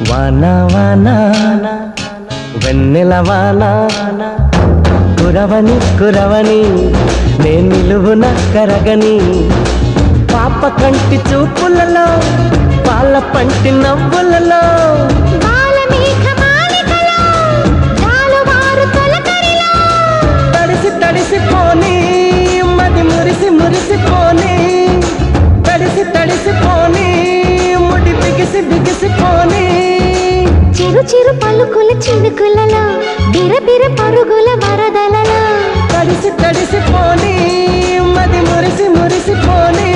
వానా వానా వెన్నెల వానా కురవని కురవని నే నిలువున కరగని పాప కంటి చూపులలో పాల పంటి నవ్వులలో తడిసి తడిసిపోని మది మురిసి మురిసిపోని తడిసి తడిసిపోని ముడి బిగిసి బిగిసిపోని చిరు చిరు పలుకుల చినుకులలో బిరబిర పరుగుల వరదలలో తడిసి తడిసిపోని మది మురిసి మురిసిపోని